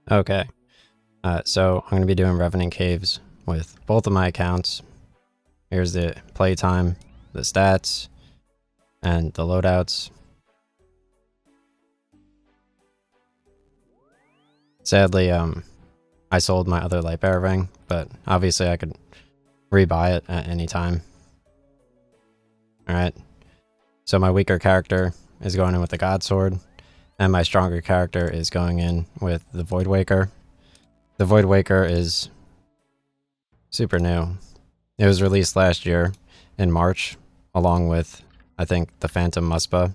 Okay, so I'm going to be doing Revenant Caves with both of my accounts. Here's the playtime, the stats, and the loadouts. Sadly, I sold my other light bearer ring, but obviously I could rebuy it at any time. Alright, so my weaker character is going in with the God Sword, and my stronger character is going in with the Void Waker. The Void Waker is super new. It was released last year in March, along with, I think, the Phantom Muspa.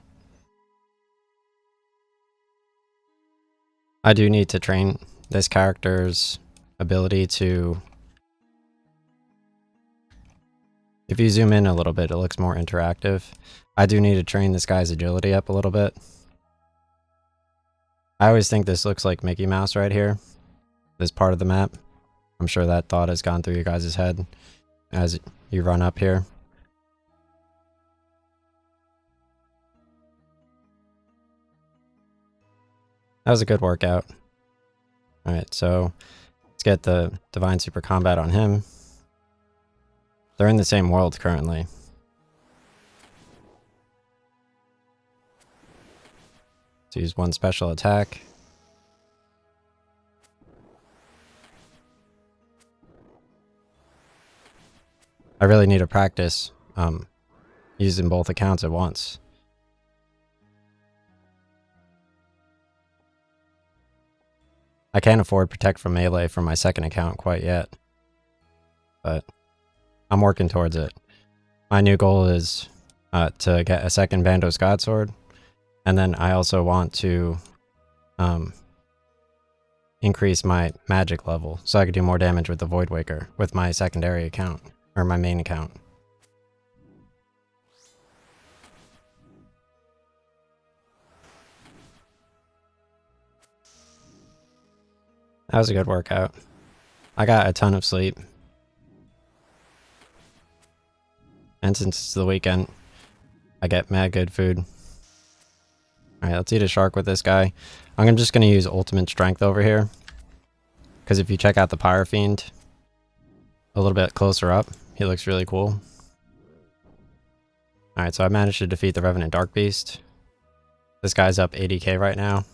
I do need to train this character's ability to... If you zoom in a little bit, it looks more interactive. I do need to train this guy's agility up a little bit. I always think this looks like Mickey Mouse right here, this part of the map. I'm sure that thought has gone through your guys' head as you run up here. That was a good workout. Alright, so let's get the Divine Super Combat on him. They're in the same world currently. Let's use one special attack. I really need to practice using both accounts at once. I can't afford Protect from Melee for my second account quite yet, but I'm working towards it. My new goal is to get a second Vandos God Sword, and then I also want to increase my magic level so I could do more damage with the Void Waker with my secondary account, or my main account. That was a good workout. I got a ton of sleep. And since it's the weekend, I get mad good food. Alright, let's eat a shark with this guy. I'm just going to use ultimate strength over here. Because if you check out the Pyre Fiend a little bit closer up, he looks really cool. Alright, so I managed to defeat the Revenant Dark Beast. This guy's up 80k right now,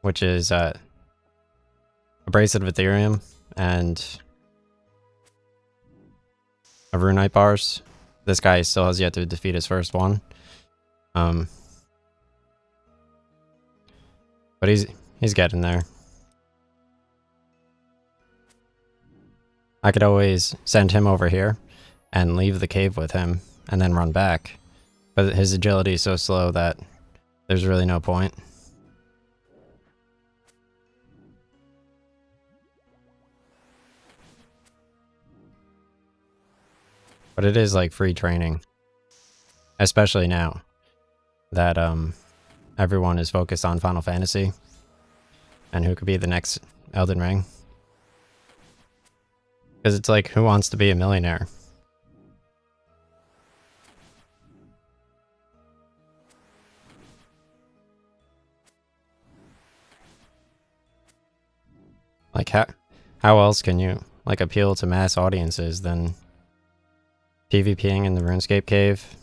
which is a Bracelet of Ethereum and a Runite Bars. This guy still has yet to defeat his first one. But he's getting there. I could always send him over here and leave the cave with him and then run back. But his agility is so slow that there's really no point. But it is like free training. Especially now that everyone is focused on Final Fantasy and who could be the next Elden Ring. Because it's like, who wants to be a millionaire? Like, how else can you like appeal to mass audiences than PvPing in the RuneScape cave,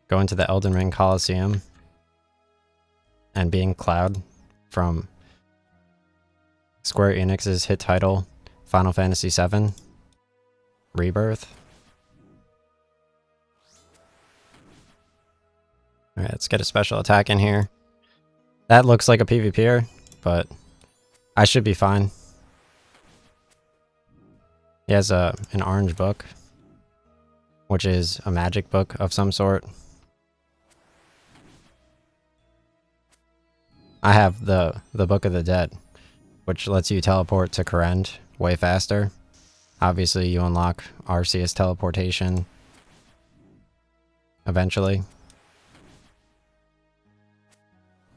going to the Elden Ring Coliseum, and being Cloud from Square Enix's hit title Final Fantasy VII Rebirth. Alright, let's get a special attack in here. That looks like a PvPer, but I should be fine. He has an orange book, which is a magic book of some sort. I have the Book of the Dead, which lets you teleport to Korend way faster. Obviously, you unlock Arceus teleportation eventually.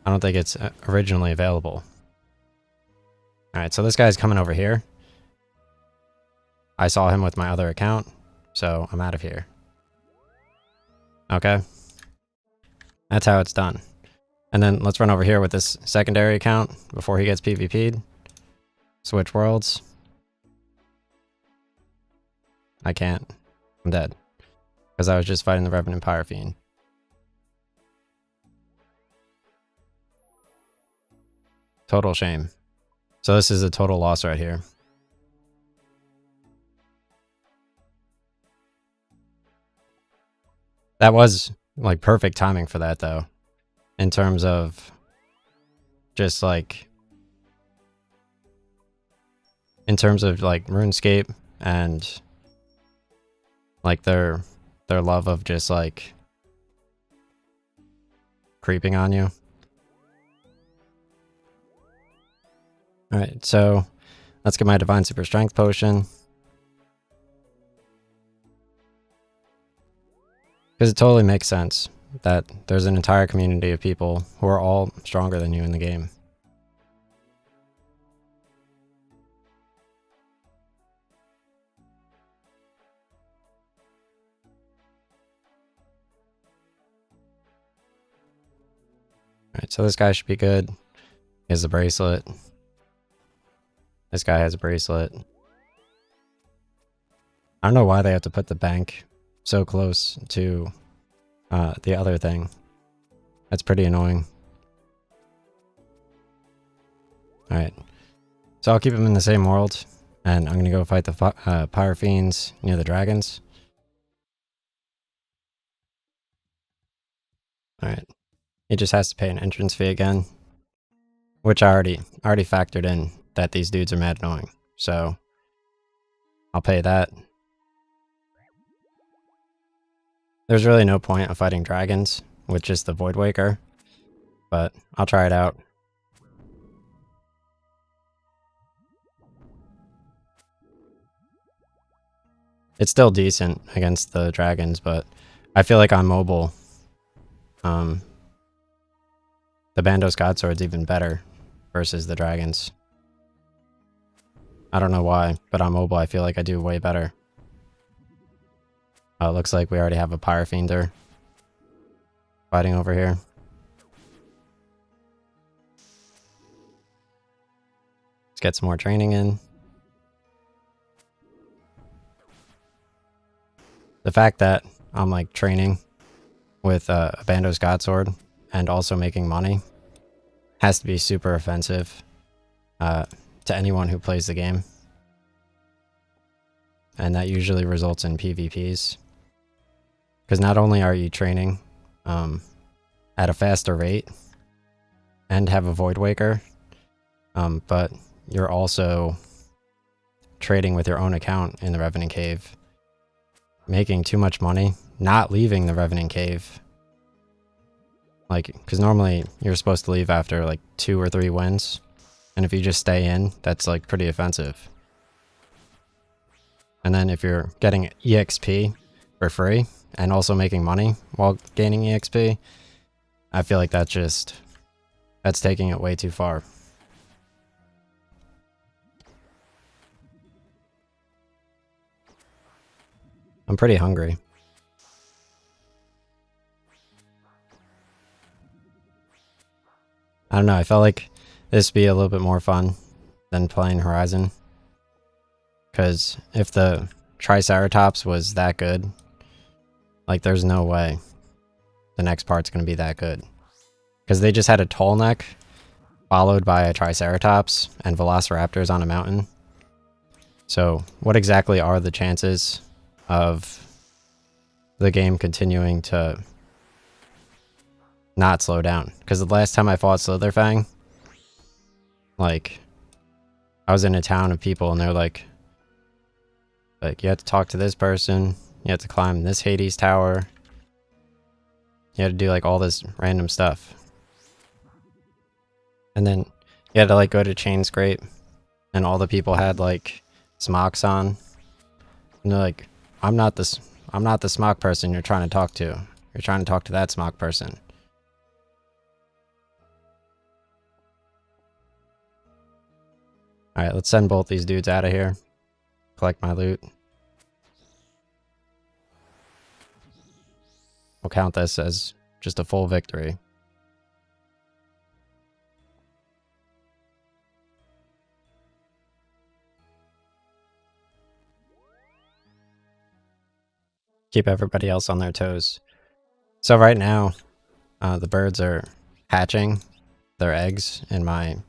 I don't think it's originally available. Alright, so this guy's coming over here. I saw him with my other account, so I'm out of here. Okay? That's how it's done. And then let's run over here with this secondary account before he gets PvP'd. Switch worlds. I can't. I'm dead. Because I was just fighting the Revenant Pyre Fiend. Total shame. So this is a total loss right here. That was like perfect timing for that though. In terms of just like RuneScape and like their love of just like creeping on you. Alright, so let's get my Divine Super Strength Potion. Because it totally makes sense that there's an entire community of people who are all stronger than you in the game. Alright, so this guy should be good. He has a bracelet. This guy has a bracelet. I don't know why they have to put the bank so close to the other thing. That's pretty annoying. Alright. So I'll keep him in the same world. And I'm going to go fight the Pyre Fiends near the dragons. Alright. He just has to pay an entrance fee again. Which I already factored in that these dudes are mad annoying. So I'll pay that. There's really no point of fighting dragons with just the Voidwaker. But I'll try it out. It's still decent against the dragons, but I feel like on mobile, the Bandos Godsword's even better versus the dragons. I don't know why, but on mobile I feel like I do way better. It looks like we already have a Pyre Fiender fighting over here. Let's get some more training in. The fact that I'm like training with a Bandos Godsword and also making money has to be super offensive to anyone who plays the game. And that usually results in PvPs. Because not only are you training at a faster rate and have a Voidwaker, but you're also trading with your own account in the Revenant Cave, making too much money, not leaving the Revenant Cave. Like, because normally you're supposed to leave after like 2 or 3 wins, and if you just stay in, that's like pretty offensive. And then if you're getting EXP for free and also making money while gaining EXP, I feel like that's taking it way too far. I'm pretty hungry. I don't know, I felt like this would be a little bit more fun than playing Horizon. Because if the Triceratops was that good, like there's no way the next part's going to be that good. Because they just had a tall neck followed by a Triceratops and Velociraptors on a mountain. So what exactly are the chances of the game continuing to not slow down? Because the last time I fought Slitherfang, like, I was in a town of people and they're like, you have to talk to this person, you have to climb this Hades tower, you had to do like all this random stuff. And then you had to like go to Chain Scrape and all the people had like smocks on. And they're like, I'm not the smock person you're trying to talk to. You're trying to talk to that smock person. Alright, let's send both these dudes out of here. Collect my loot. We'll count this as just a full victory. keep everybody else on their toes. So right now, the birds are hatching their eggs in my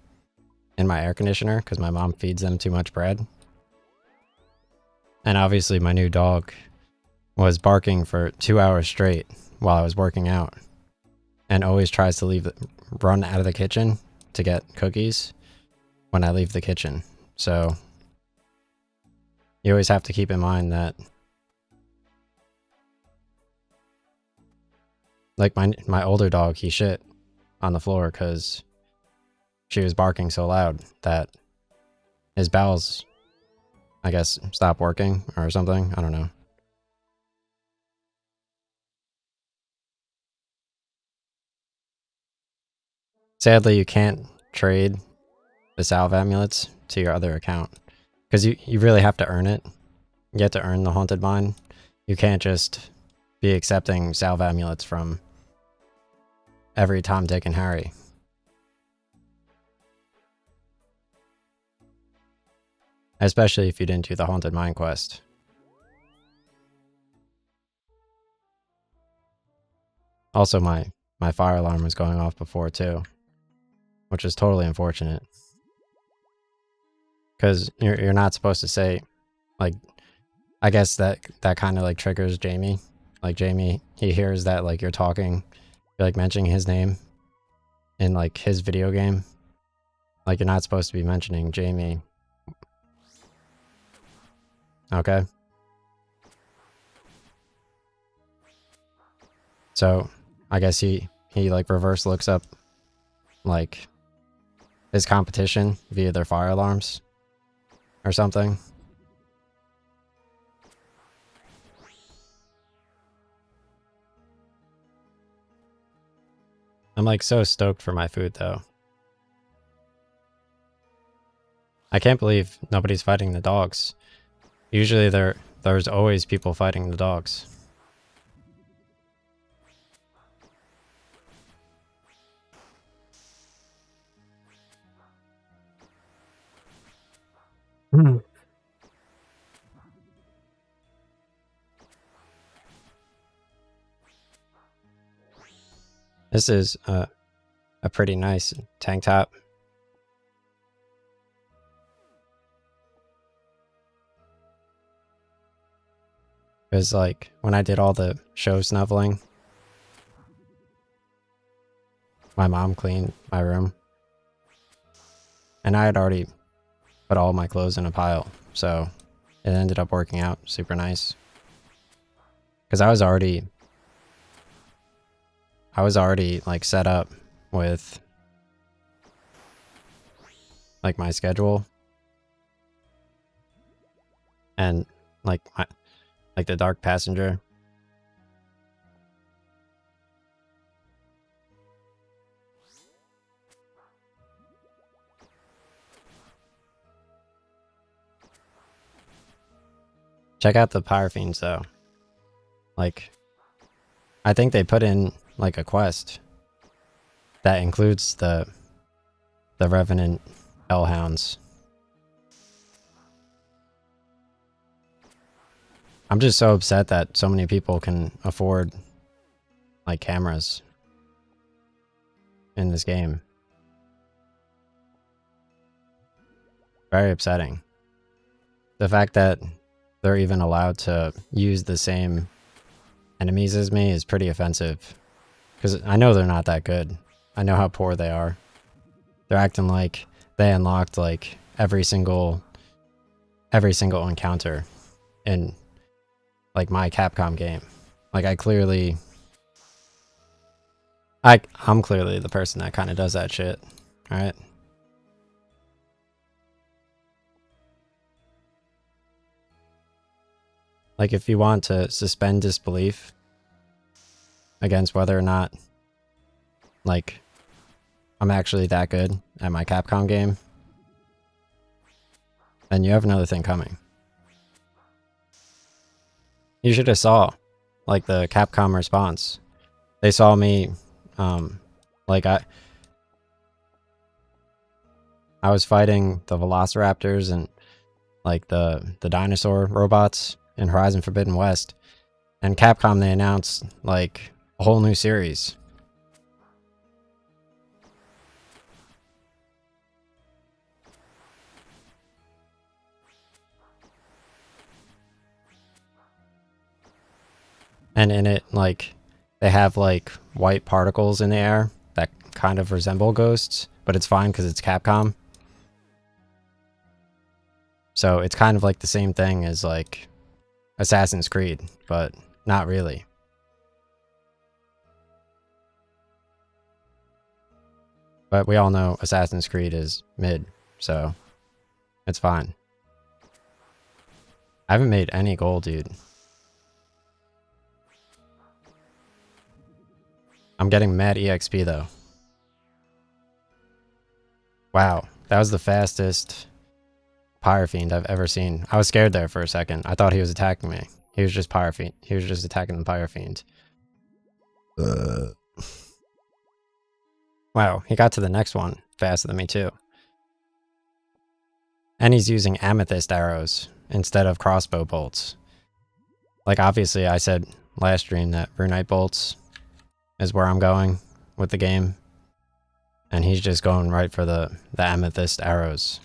air conditioner because my mom feeds them too much bread. And obviously my new dog was barking for 2 hours straight while I was working out, and always tries to run out of the kitchen to get cookies when I leave the kitchen. So you always have to keep in mind that, like, my older dog, he shit on the floor because she was barking so loud that his bowels, I guess, stopped working or something. I don't know. Sadly, you can't trade the salve amulets to your other account because you really have to earn it. You have to earn the haunted mine. You can't just be accepting salve amulets from every Tom, Dick, and Harry. Especially if you didn't do the haunted mine quest. Also, my fire alarm was going off before too, which is totally unfortunate. Because you're not supposed to say, like, I guess that kind of like triggers Jamie. Like Jamie, he hears that like you're talking, you're like mentioning his name in like his video game. Like you're not supposed to be mentioning Jamie. Okay. So I guess he like reverse looks up like his competition via their fire alarms or something. I'm like so stoked for my food though. I can't believe nobody's fighting the dogs. Usually there's always people fighting the dogs. This is a pretty nice tank top. Because like when I did all the show snuffling, my mom cleaned my room. And I had already put all my clothes in a pile, so it ended up working out super nice. Because I was already like set up with like my schedule and like the dark passenger. Check out the Pyre Fiends though. Like, I think they put in like a quest that includes the Revenant Hellhounds. I'm just so upset that so many people can afford like cameras in this game. Very upsetting. The fact that they're even allowed to use the same enemies as me is pretty offensive. Because I know they're not that good. I know how poor they are. They're acting like they unlocked like every single encounter in like my Capcom game. Like I'm clearly the person that kind of does that shit. All right. Like if you want to suspend disbelief against whether or not like I'm actually that good at my Capcom game, then you have another thing coming. You should have saw like the Capcom response. They saw me like I was fighting the Velociraptors and like the dinosaur robots in Horizon Forbidden West, And Capcom, they announced like a whole new series. And in it, like, they have like white particles in the air that kind of resemble ghosts, but it's fine because it's Capcom. So it's kind of like the same thing as like Assassin's Creed, but not really. But we all know Assassin's Creed is mid, so it's fine. I haven't made any gold, dude. I'm getting mad EXP though. Wow, that was the fastest Pyre Fiend I've ever seen. I was scared there for a second. I thought he was attacking me. He was just Pyre Fiend. He was just attacking the Pyre Fiend. Wow, he got to the next one faster than me too. And he's using amethyst arrows instead of crossbow bolts. Like, obviously, I said last stream that runite bolts is where I'm going with the game. And he's just going right for the amethyst arrows.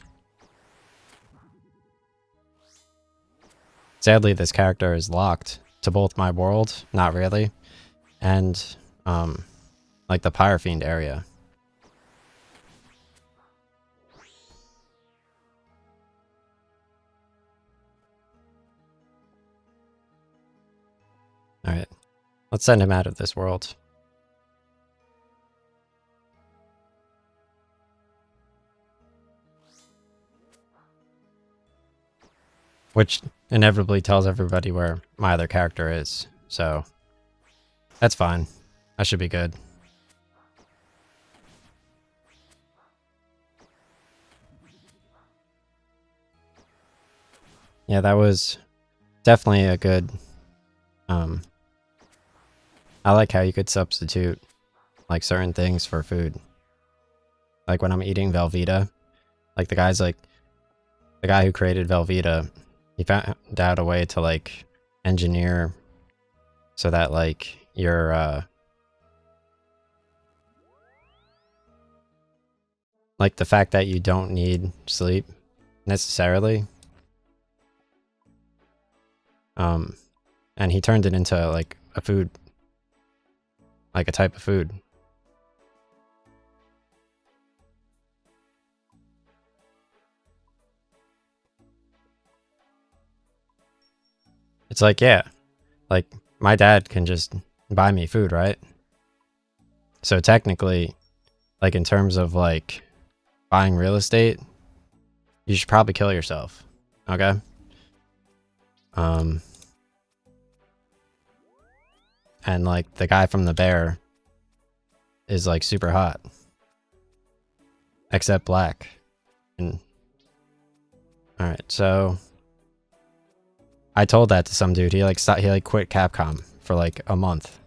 Sadly, this character is locked to both my world, not really, and like the Pyre Fiend area. Alright, let's send him out of this world. Which inevitably tells everybody where my other character is, so that's fine. I should be good. Yeah, that was definitely a good... I like how you could substitute like certain things for food. Like when I'm eating Velveeta, like the guy who created Velveeta, he found out a way to like engineer so that like your like the fact that you don't need sleep necessarily. And he turned it into like a food, like a type of food. It's like, yeah, like my dad can just buy me food, right? So technically, like in terms of like buying real estate, you should probably kill yourself. Okay? And like the guy from the bear is like super hot. Except black. And alright, so I told that to some dude. He like quit Capcom for like a month.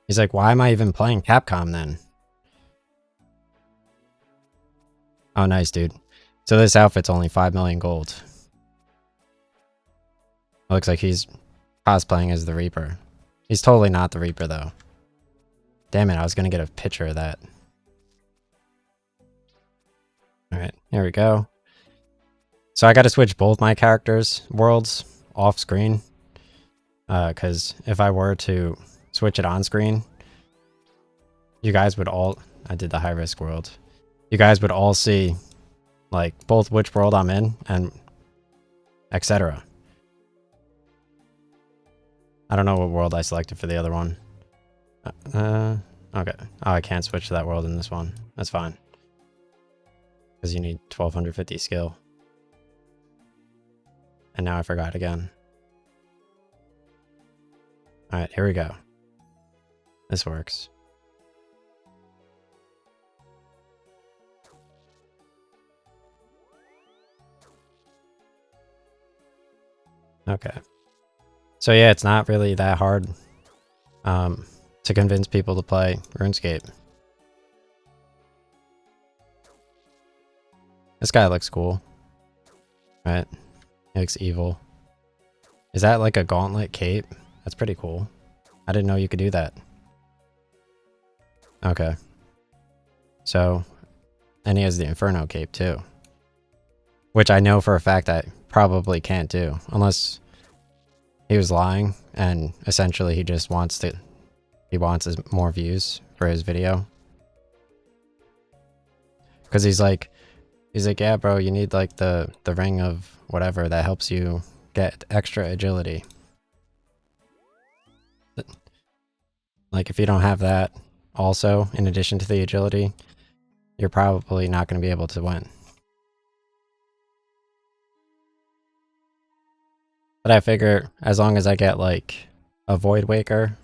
He's like, why am I even playing Capcom then? Oh, nice, dude. So this outfit's only 5 million gold. It looks like he's cosplaying as the Reaper. He's totally not the Reaper, though. Damn it, I was gonna get a picture of that. Alright, here we go. So I gotta switch both my characters' worlds off screen. Because if I were to switch it on screen, you guys would all... I did the high-risk world. You guys would all see, like, both which world I'm in, and etc. I don't know what world I selected for the other one. Okay. Oh, I can't switch to that world in this one. That's fine. Because you need 1250 skill. And now I forgot again. Alright, here we go. This works. Okay. So yeah, it's not really that hard to convince people to play RuneScape. This guy looks cool. Right? He looks evil. Is that like a gauntlet cape? That's pretty cool. I didn't know you could do that. Okay. So, and he has the Inferno cape too. Which I know for a fact I probably can't do. Unless he was lying and essentially he just wants to... He wants more views for his video. Because he's like, yeah, bro, you need like the ring of whatever that helps you get extra agility. Like if you don't have that also, in addition to the agility, you're probably not going to be able to win. But I figure as long as I get like a Void Waker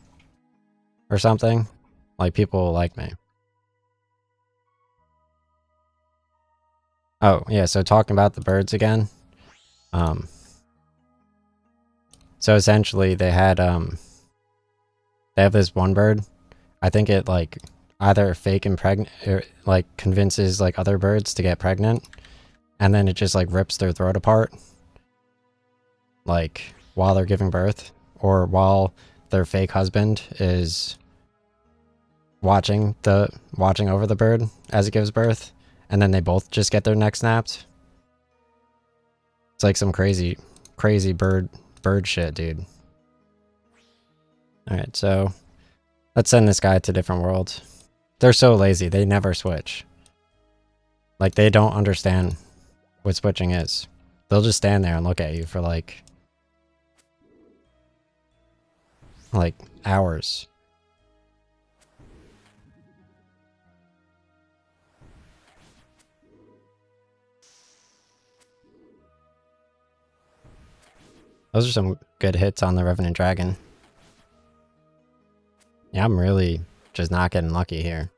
or something, like people will like me. Oh, yeah, so talking about the birds again. So essentially they had they have this one bird. I think it like either fake impregnate or like convinces like other birds to get pregnant, and then it just like rips their throat apart like while they're giving birth, or while their fake husband is watching over the bird as it gives birth, and then they both just get their neck snapped. It's like some crazy bird shit, dude. Alright, so let's send this guy to different worlds. They're so lazy, they never switch. Like, they don't understand what switching is. They'll just stand there and look at you for like hours. Those are some good hits on the Revenant Dragon. Yeah, I'm really just not getting lucky here.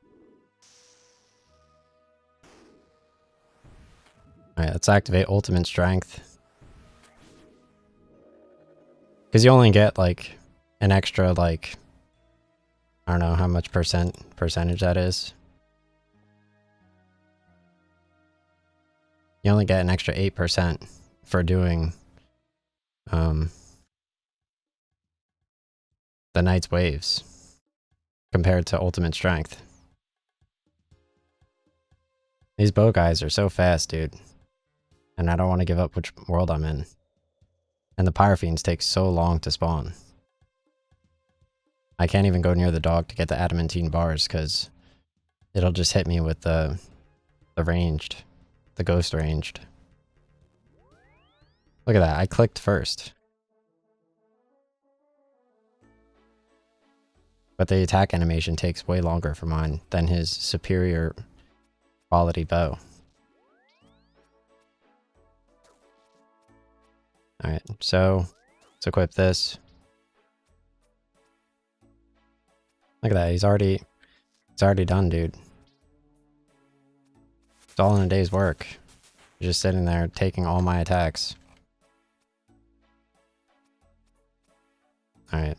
Alright, let's activate Ultimate Strength. Because you only get like an extra like... I don't know how much percentage that is. You only get an extra 8% for doing the Knight's Waves compared to Ultimate Strength. These bow guys are so fast, dude. And I don't want to give up which world I'm in. And the Pyrofiends take so long to spawn. I can't even go near the dog to get the adamantine bars because it'll just hit me with the ranged, the ghost ranged. Look at that, I clicked first. But the attack animation takes way longer for mine than his superior quality bow. Alright, so let's equip this. Look at that, it's already done, dude. It's all in a day's work. Just sitting there taking all my attacks. Alright.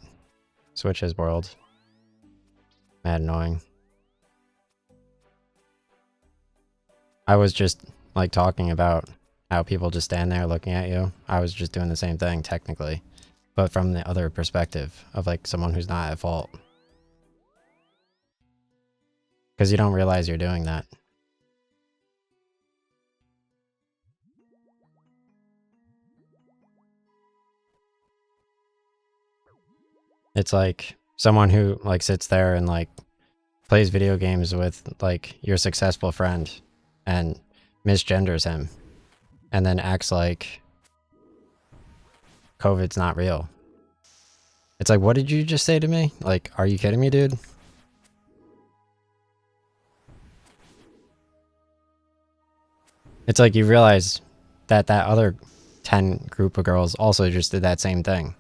Switch his world. Mad annoying. I was just like talking about how people just stand there looking at you. I was just doing the same thing technically, but from the other perspective of like someone who's not at fault. Because you don't realize you're doing that. It's like someone who like sits there and like plays video games with like your successful friend and misgenders him and then acts like COVID's not real. It's like, what did you just say to me? Like, are you kidding me, dude? It's like you realize that that other 10 group of girls also just did that same thing.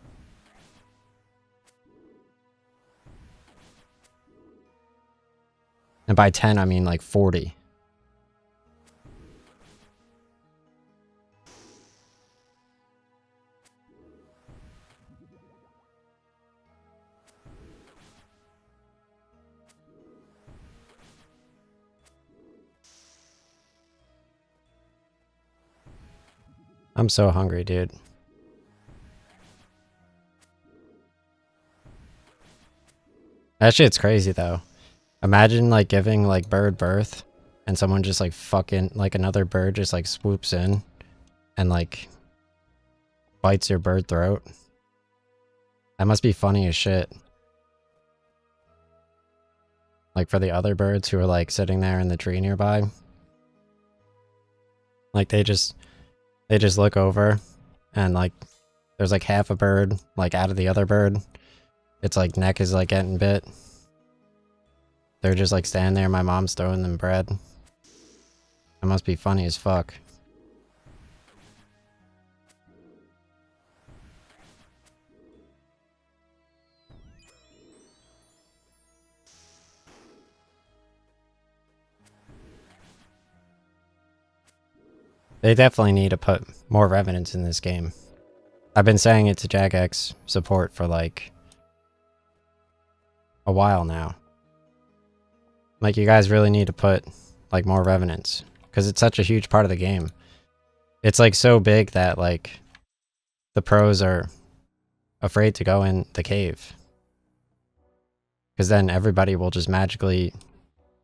And by 10, I mean like 40. I'm so hungry, dude. That shit's crazy though. Imagine like giving like bird birth and someone just like fucking like another bird just like swoops in and like bites your bird throat. That must be funny as shit. Like for the other birds who are like sitting there in the tree nearby. Like they just look over and like there's like half a bird like out of the other bird. Its like neck is like getting bit. They're just like standing there, my mom's throwing them bread. That must be funny as fuck. They definitely need to put more Revenants in this game. I've been saying it to Jagex support for like a while now. Like, you guys really need to put like more Revenants because it's such a huge part of the game. It's like so big that like the pros are afraid to go in the cave because then everybody will just magically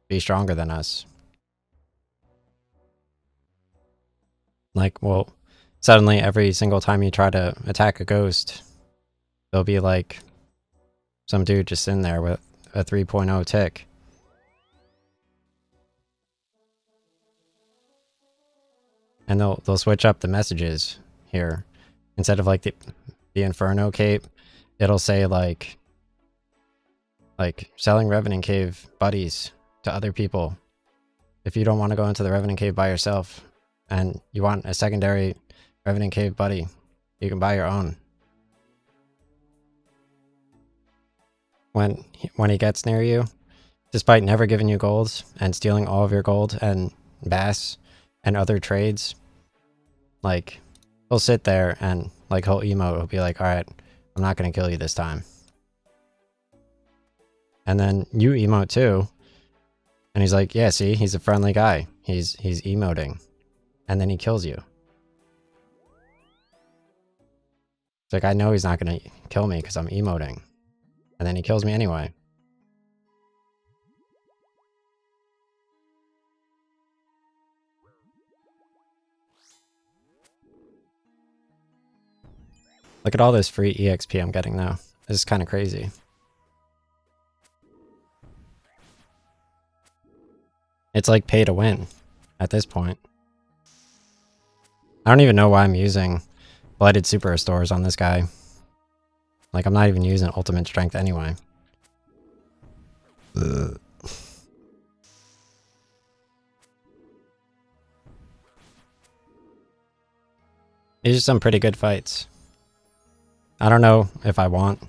be stronger than us. Like, well, suddenly every single time you try to attack a ghost, there'll be like some dude just in there with a 3.0 tick. And they'll switch up the messages here. Instead of like the Inferno cape, it'll say like selling Revenant Cave buddies to other people. If you don't want to go into the Revenant Cave by yourself and you want a secondary Revenant Cave buddy, you can buy your own. When he gets near you, despite never giving you gold and stealing all of your gold and bass and other trades, like he'll sit there and like he'll emote, he'll be like, alright, I'm not gonna kill you this time. And then you emote too. And he's like, yeah, see, he's a friendly guy. He's emoting. And then he kills you. It's like, I know he's not gonna kill me because I'm emoting. And then he kills me anyway. Look at all this free EXP I'm getting though. This is kind of crazy. It's like pay to win at this point. I don't even know why I'm using Blighted Super Restores on this guy. Like, I'm not even using Ultimate Strength anyway. Ugh. These are some pretty good fights. I don't know if I want,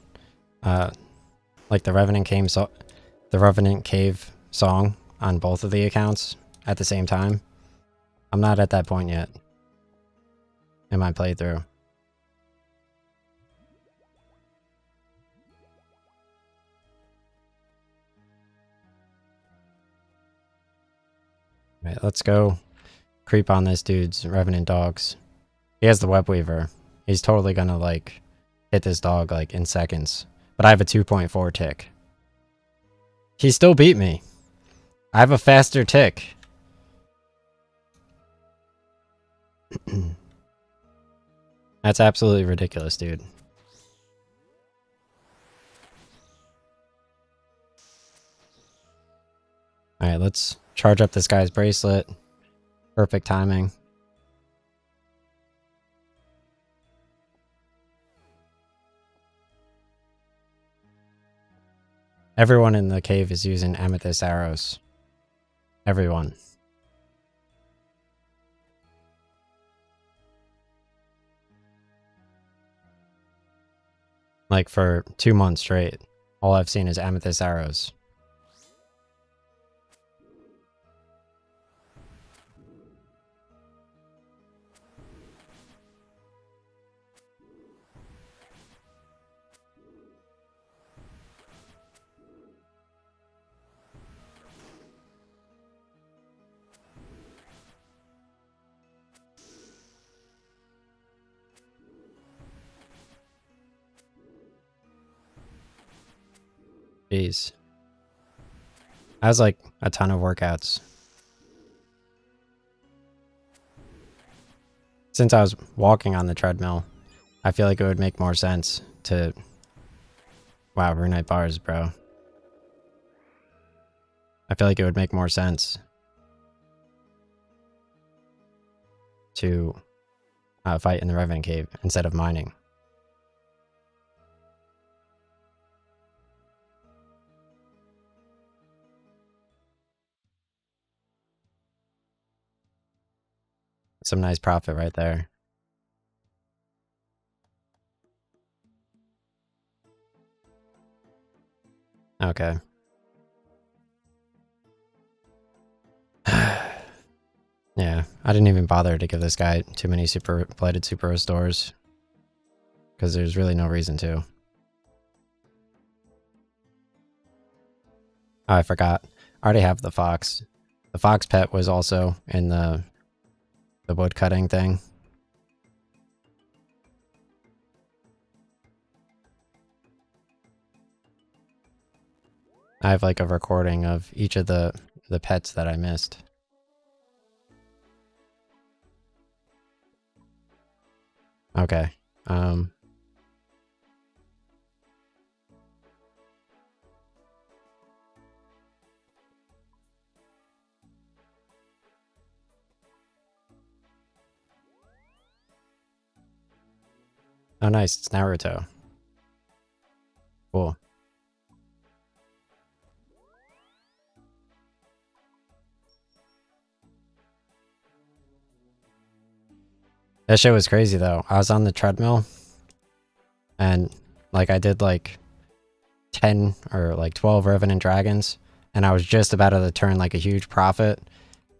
like the Revenant Cave song on both of the accounts at the same time. I'm not at that point yet in my playthrough. Right, let's go creep on this dude's Revenant dogs. He has the Web Weaver. He's totally gonna like hit this dog like in seconds. But I have a 2.4 tick. He still beat me. I have a faster tick. That's absolutely ridiculous, dude. Alright, let's charge up this guy's bracelet. Perfect timing. Everyone in the cave is using amethyst arrows. Everyone. Like for 2 months straight, all I've seen is amethyst arrows. Jeez. That was like a ton of workouts. Since I was walking on the treadmill, I feel like it would make more sense to... Wow, Runite bars, bro. I feel like it would make more sense to fight in the Revenant cave instead of mining. Some nice profit right there. Okay. Yeah, I didn't even bother to give this guy too many blighted super restores, because there's really no reason to. Oh, I forgot. I already have the fox. The fox pet was also in the wood cutting thing. I have like a recording of each of the pets that I missed. Okay. Oh, nice. It's Naruto. Cool. That shit was crazy though. I was on the treadmill and like I did like 10 or like 12 Revenant dragons and I was just about to turn like a huge profit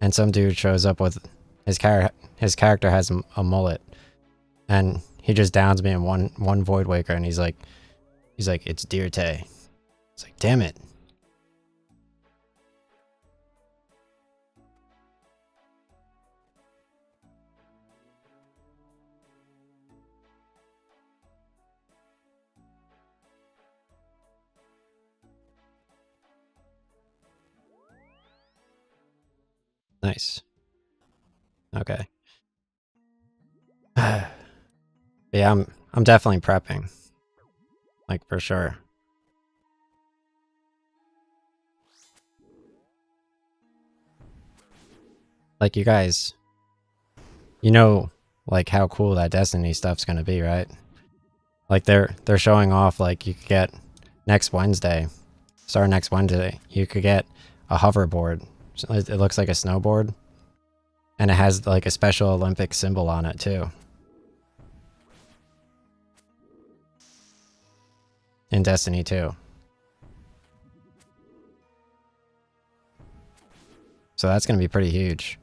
and some dude shows up with his character has a mullet and he just downs me in one Void Waker and he's like it's Dirte. It's like, damn it. Nice. Okay. Yeah, I'm definitely prepping. Like for sure. Like you guys, you know like how cool that Destiny stuff's gonna be, right? Like they're showing off like you could get next Wednesday, starting next Wednesday, you could get a hoverboard. It looks like a snowboard. And it has like a special Olympic symbol on it too. In Destiny 2. So that's going to be pretty huge.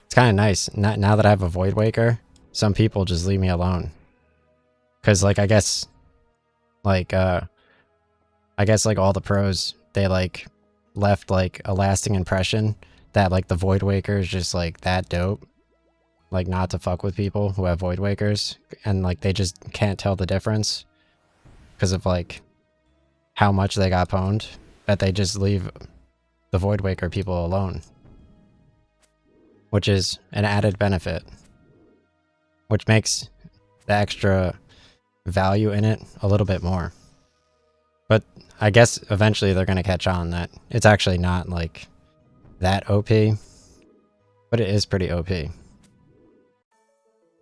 It's kind of nice. Now that I have a Void Waker, some people just leave me alone. Because like, I guess like all the pros, they like left like a lasting impression that like the Void Waker is just like that dope. Like not to fuck with people who have Void Wakers. And like they just can't tell the difference. Because of like how much they got pwned. That they just leave the Void Waker people alone. Which is an added benefit. Which makes the extra value in it a little bit more. But I guess eventually they're going to catch on that it's actually not like that OP. But it is pretty OP.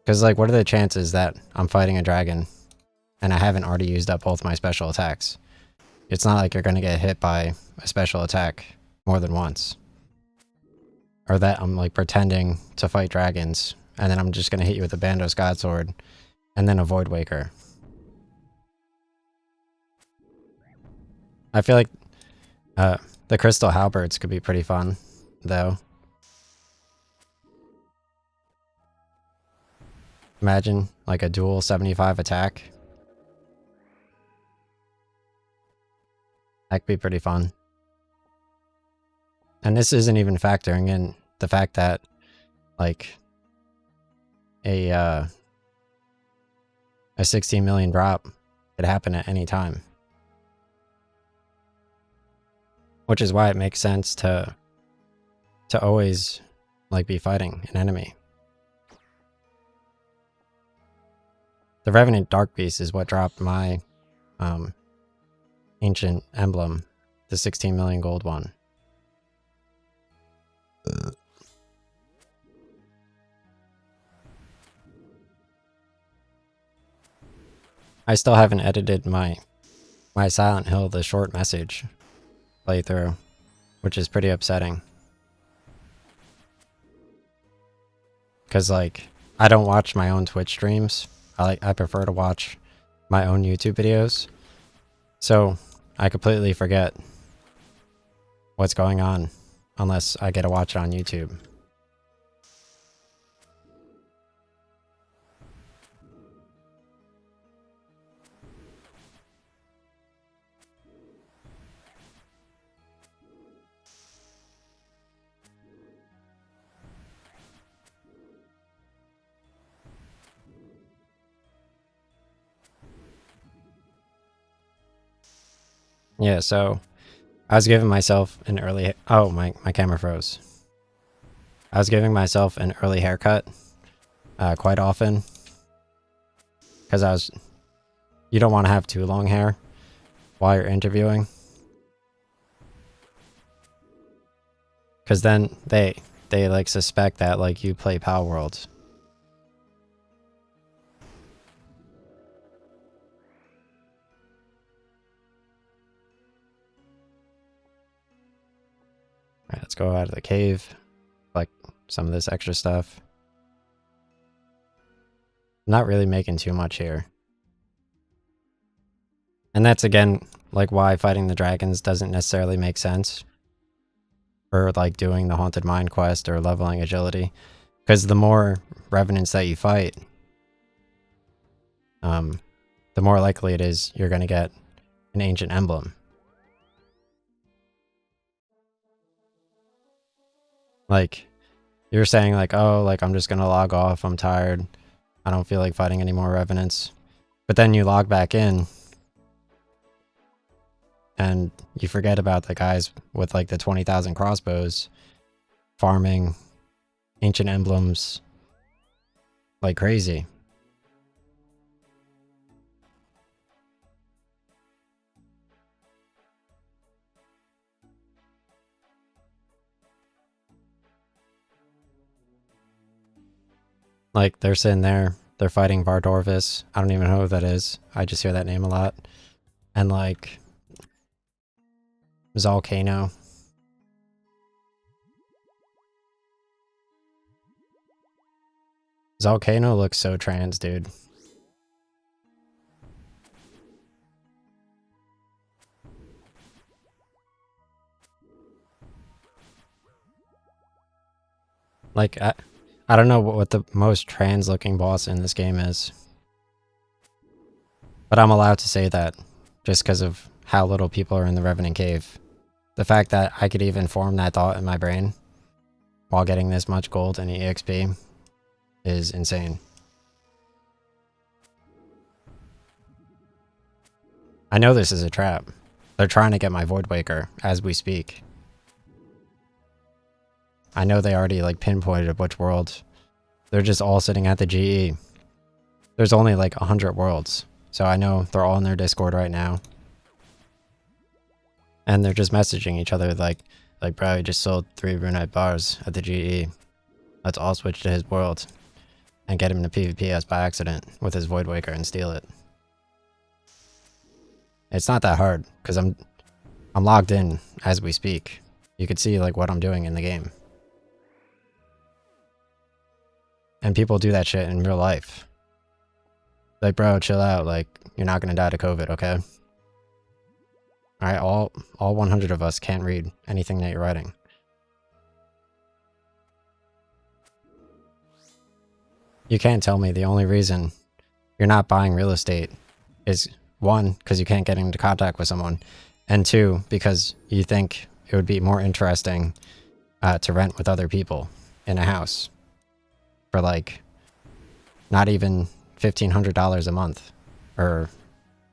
Because like what are the chances that I'm fighting a dragon and I haven't already used up both my special attacks? It's not like you're going to get hit by a special attack more than once. Or that I'm like pretending to fight dragons and then I'm just going to hit you with a Bandos Godsword and then a Void Waker. I feel like the Crystal Halberds could be pretty fun, though. Imagine like a dual 75 attack. That could be pretty fun. And this isn't even factoring in the fact that like a 16 million drop could happen at any time. which is why it makes sense to always like be fighting an enemy. The Revenant Dark Beast is what dropped my ancient emblem, the 16 million gold one. I still haven't edited my Silent Hill, the short message playthrough, which is pretty upsetting. Because, like, I don't watch my own Twitch streams. I prefer to watch my own YouTube videos. So, I completely forget what's going on unless I get to watch it on YouTube. Yeah, so I was giving myself an early... Oh, my camera froze. I was giving myself an early haircut quite often. Because you don't want to have too long hair while you're interviewing. Because then they like suspect that like you play Power Worlds. Alright, let's go out of the cave. Like some of this extra stuff. Not really making too much here. And that's again like why fighting the dragons doesn't necessarily make sense. Or like doing the Haunted Mine quest or leveling agility. Because the more revenants that you fight, the more likely it is you're going to get an ancient emblem. Like, you're saying like, oh, like I'm just going to log off, I'm tired, I don't feel like fighting any more revenants. But then you log back in, and you forget about the guys with like the 20,000 crossbows farming ancient emblems like crazy. Like, they're sitting there, they're fighting Vardorvis. I don't even know who that is. I just hear that name a lot. And, like, Zalcano. Zalcano looks so trans, dude. Like, I don't know what the most trans looking boss in this game is. But I'm allowed to say that, just because of how little people are in the Revenant Cave. The fact that I could even form that thought in my brain while getting this much gold and EXP is insane. I know this is a trap. They're trying to get my Voidwaker as we speak. I know they already like pinpointed which world. They're just all sitting at the GE. There's only like 100 worlds. So I know they're all in their Discord right now. And they're just messaging each other like bro, he just sold 3 Runite bars at the GE. Let's all switch to his world. And get him to PvPs by accident with his Voidwaker and steal it. It's not that hard, because I'm logged in as we speak. You could see like what I'm doing in the game. And people do that shit in real life. Like, bro, chill out, like, you're not gonna die to COVID, okay? Alright, all 100 of us can't read anything that you're writing. You can't tell me the only reason you're not buying real estate is 1, because you can't get into contact with someone, and 2, because you think it would be more interesting to rent with other people in a house for like not even $1,500 a month, or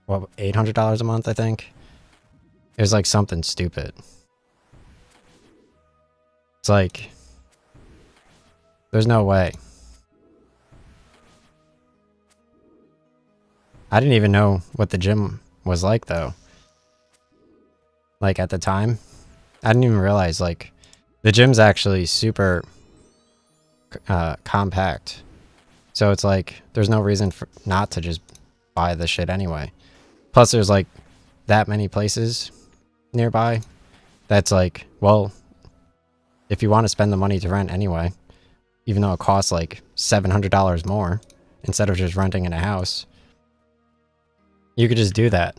what, $800 a month, I think. It was like something stupid. It's like, there's no way. I didn't even know what the gym was like, though. Like, at the time, I didn't even realize, like, the gym's actually super compact. So it's like, there's no reason for not to just buy the shit anyway. Plus, there's, like, that many places nearby that's like, well, if you want to spend the money to rent anyway, even though it costs, like, $700 more instead of just renting in a house, you could just do that.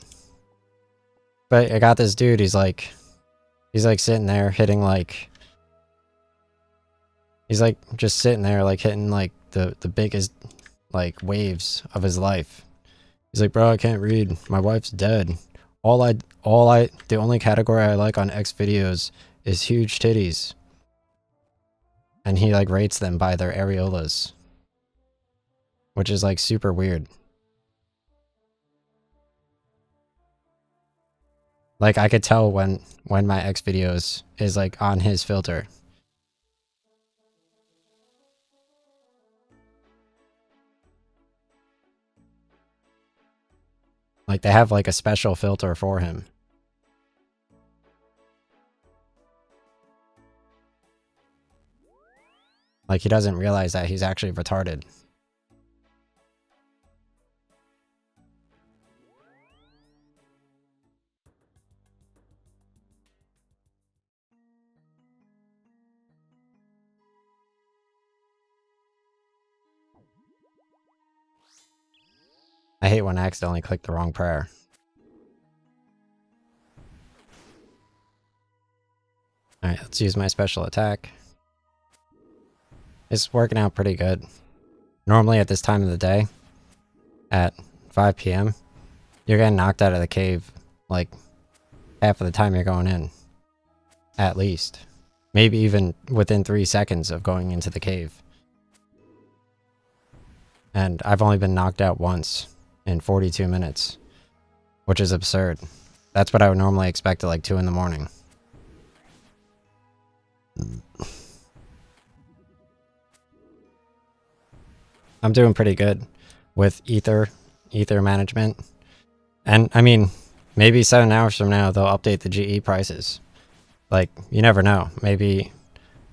But I got this dude, he's like sitting there hitting like, he's like just sitting there like hitting like the biggest like waves of his life. He's like, bro, I can't read. My wife's dead. The only category I like on X videos is huge titties. And he like rates them by their areolas, which is like super weird. Like, I could tell when my X videos is like on his filter. Like, they have like a special filter for him. Like, he doesn't realize that he's actually retarded. I hate when I accidentally click the wrong prayer. Alright, let's use my special attack. It's working out pretty good. Normally at this time of the day, at 5 p.m., you're getting knocked out of the cave like half of the time you're going in. At least. Maybe even within 3 seconds of going into the cave. And I've only been knocked out once in 42 minutes, which is absurd. That's what I would normally expect at like 2 in the morning. I'm doing pretty good with ether management. And I mean, maybe 7 hours from now they'll update the GE prices. Like, you never know. Maybe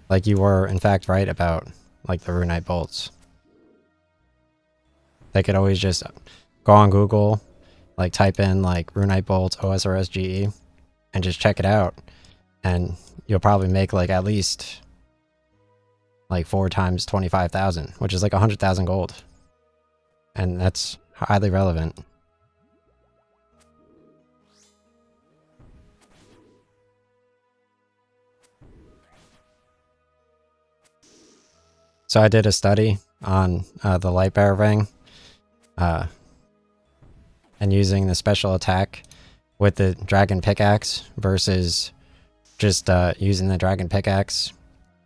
like you were in fact right about like the Runite bolts. They could always just go on Google, like type in like Runite bolts OSRS GE and just check it out. And you'll probably make like at least like 4 times 25,000, which is like 100,000 gold. And that's highly relevant. So I did a study on the light bearer ring and using the special attack with the dragon pickaxe versus just using the dragon pickaxe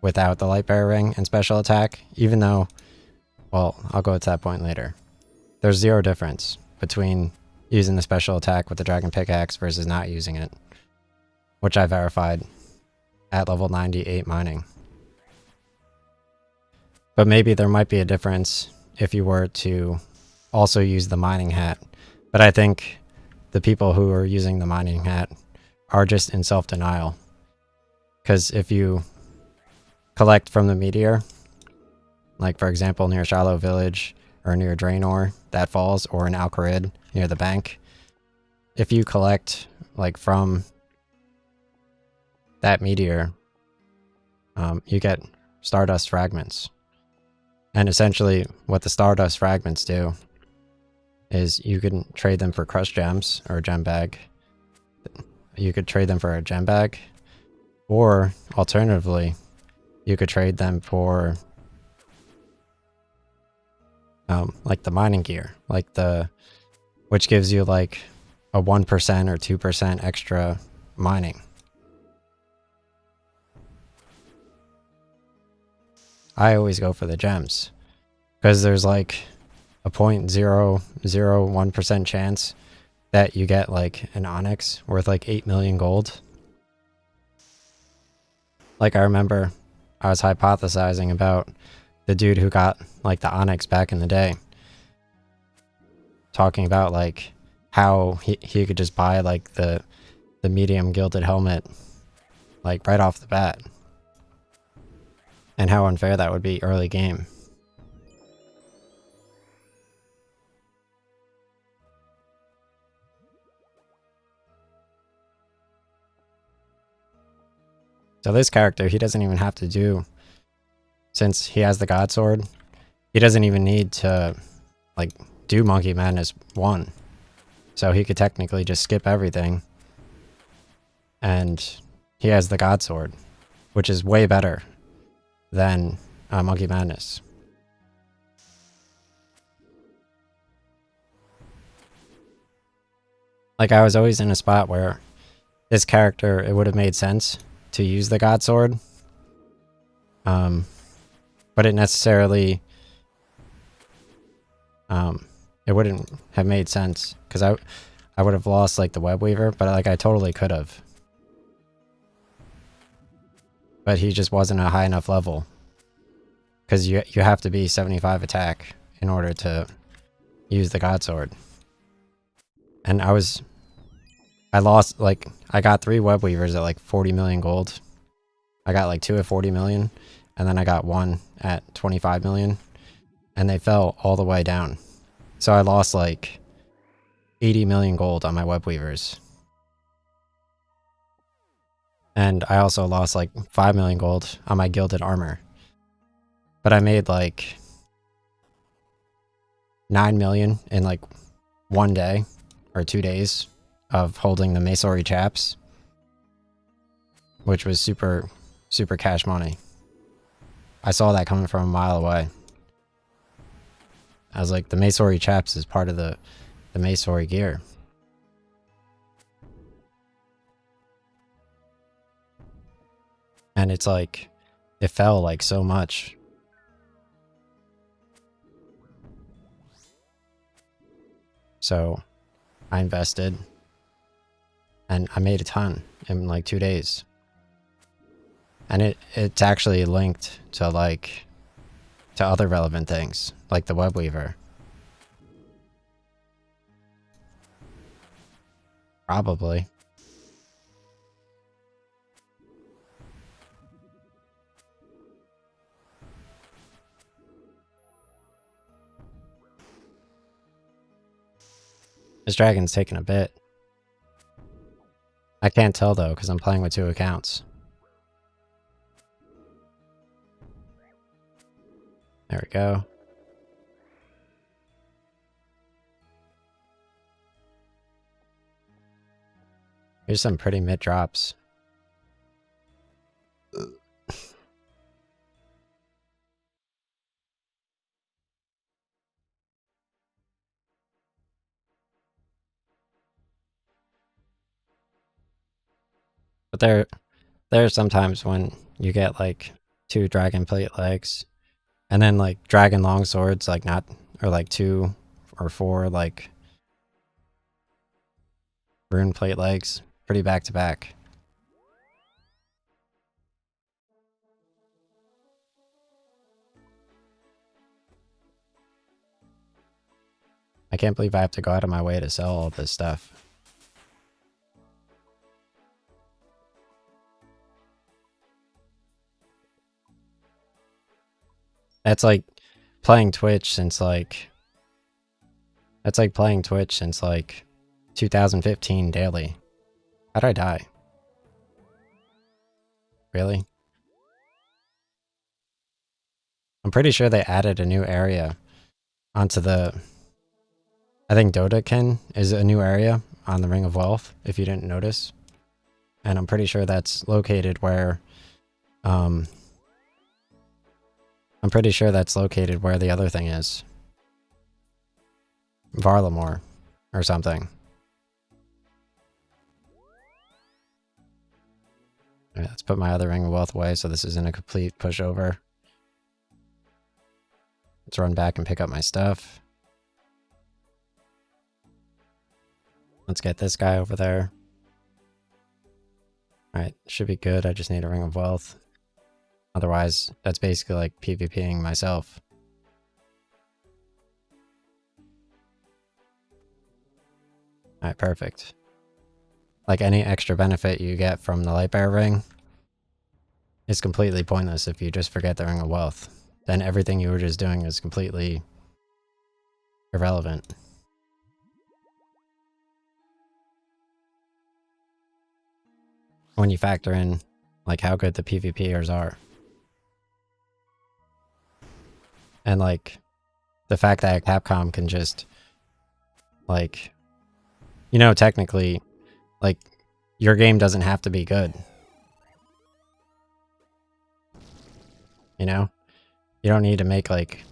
without the light bearer ring and special attack, even though, well, I'll go to that point later. There's 0 difference between using the special attack with the dragon pickaxe versus not using it, which I verified at level 98 mining. But maybe there might be a difference if you were to also use the mining hat. But I think the people who are using the mining hat are just in self-denial. Because if you collect from the meteor, like for example near Shiloh Village or near Draenor that falls, or in Alcarid near the bank, if you collect like from that meteor, you get stardust fragments. And essentially what the stardust fragments do is you can trade them for crushed gems or a gem bag. You could trade them for a gem bag, or alternatively, you could trade them for like the mining gear, like which gives you like a 1% or 2% extra mining. I always go for the gems because there's like a 0.001% chance that you get like an onyx worth like 8 million gold. Like I remember I was hypothesizing about the dude who got like the Onyx back in the day, talking about like how he could just buy like the medium gilded helmet like right off the bat, and how unfair that would be early game. So this character, he doesn't even have to do, since he has the God Sword, he doesn't even need to like do Monkey Madness 1. So he could technically just skip everything, and he has the God Sword, which is way better than Monkey Madness. Like, I was always in a spot where this character, it would have made sense to use the God Sword. But it necessarily, it wouldn't have made sense, because I would have lost, like, the Web Weaver, but, like, I totally could have. But he just wasn't a high enough level. Because you have to be 75 attack in order to use the God Sword. And I lost, like, I got 3 Web Weavers at, like, 40 million gold. I got, like, 2 at 40 million. And then I got 1 at 25 million. And they fell all the way down. So I lost, like, 80 million gold on my Web Weavers. And I also lost, like, 5 million gold on my Gilded Armor. But I made, like, 9 million in, like, 1 day or 2 days of holding the Masori Chaps, which was super, super cash money. I saw that coming from a mile away. I was like, the Masori Chaps is part of the Masori gear. And it's like, it fell like so much. So I invested and I made a ton in like 2 days. And it's actually linked to like, to other relevant things, like the Web Weaver. Probably. This dragon's taking a bit. I can't tell though, because I'm playing with 2 accounts. There we go. Here's some pretty mid drops. But there are some times when you get like 2 dragon plate legs, and then like dragon long swords, like not, or like 2 or 4 like rune plate legs, pretty back to back. I can't believe I have to go out of my way to sell all this stuff. That's like playing Twitch since like, that's like playing Twitch since like 2015 daily. How'd I die? Really? I'm pretty sure they added a new area onto the, I think Dodakin is a new area on the Ring of Wealth, if you didn't notice. And I'm pretty sure that's located where, I'm pretty sure that's located where the other thing is. Varlamore or something. Right, let's put my other Ring of Wealth away so this isn't a complete pushover. Let's run back and pick up my stuff. Let's get this guy over there. Alright, should be good. I just need a Ring of Wealth. Otherwise, that's basically like PvPing myself. Alright, perfect. Like any extra benefit you get from the light bearer ring is completely pointless if you just forget the Ring of Wealth. Then everything you were just doing is completely irrelevant. When you factor in like how good the PvPers are. And like the fact that Capcom can just like, you know, technically like your game doesn't have to be good. You know? You don't need to make like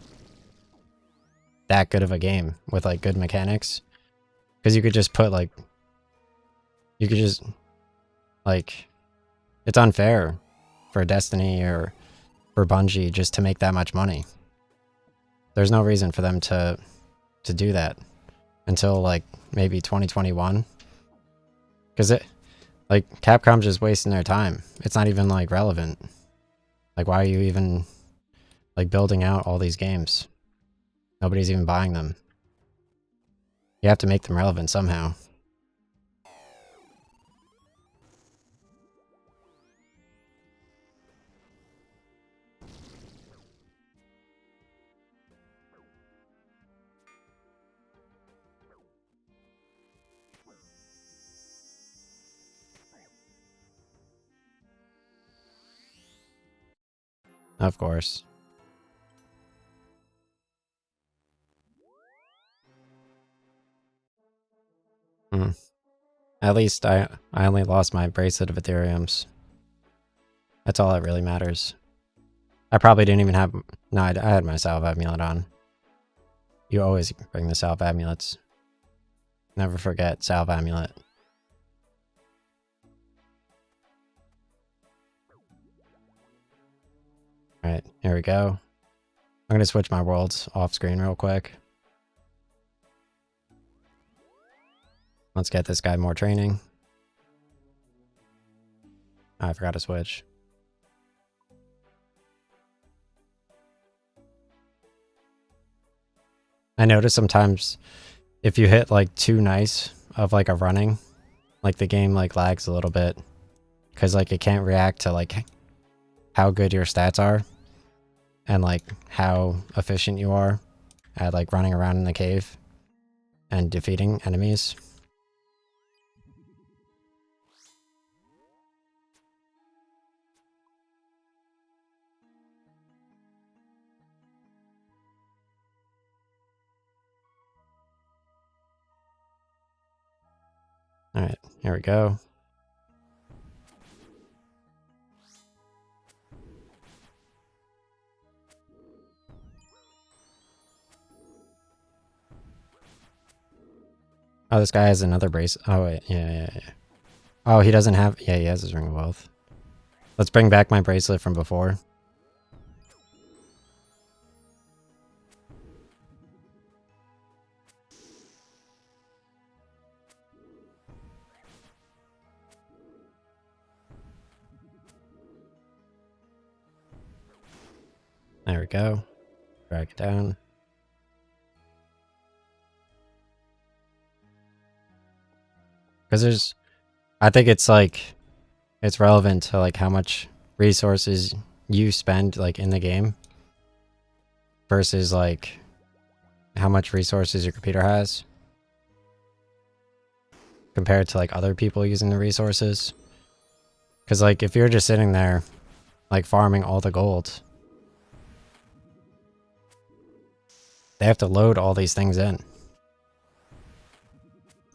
that good of a game with like good mechanics. Because you could just put like, you could just like, it's unfair for Destiny or for Bungie just to make that much money. There's no reason for them to do that until like maybe 2021. Because it, like, Capcom's just wasting their time. It's not even like relevant. Like, why are you even like building out all these games? Nobody's even buying them. You have to make them relevant somehow. Of course. At least I only lost my bracelet of Ethereums. That's all that really matters. I probably didn't even have... No, I had my Salve Amulet on. You always bring the Salve Amulets. Never forget Salve Amulet. Alright, here we go. I'm gonna switch my worlds off screen real quick. Let's get this guy more training. Oh, I forgot to switch. I notice sometimes if you hit like too nice of like a running, like the game like lags a little bit. Because like it can't react to like how good your stats are. And like how efficient you are at like running around in the cave and defeating enemies. Alright, here we go. Oh, this guy has another brace. Oh, wait. Yeah. Oh, he doesn't have... Yeah, he has his Ring of Wealth. Let's bring back my bracelet from before. There we go. Drag it down. Because there's... I think it's like... It's relevant to like how much resources you spend like in the game. Versus like... how much resources your computer has. Compared to like other people using the resources. Because like if you're just sitting there like farming all the gold, they have to load all these things in.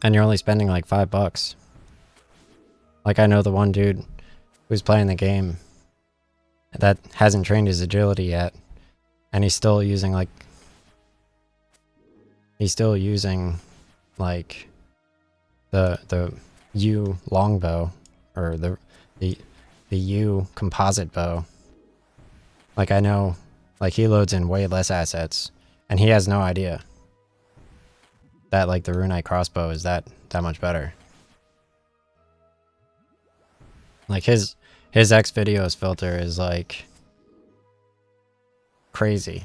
And you're only spending like $5. Like I know the one dude who's playing the game that hasn't trained his agility yet. And he's still using like... He's still using like the U longbow or the U composite bow. Like I know like he loads in way less assets and he has no idea that like the Runite crossbow is that much better. Like his X videos filter is like crazy.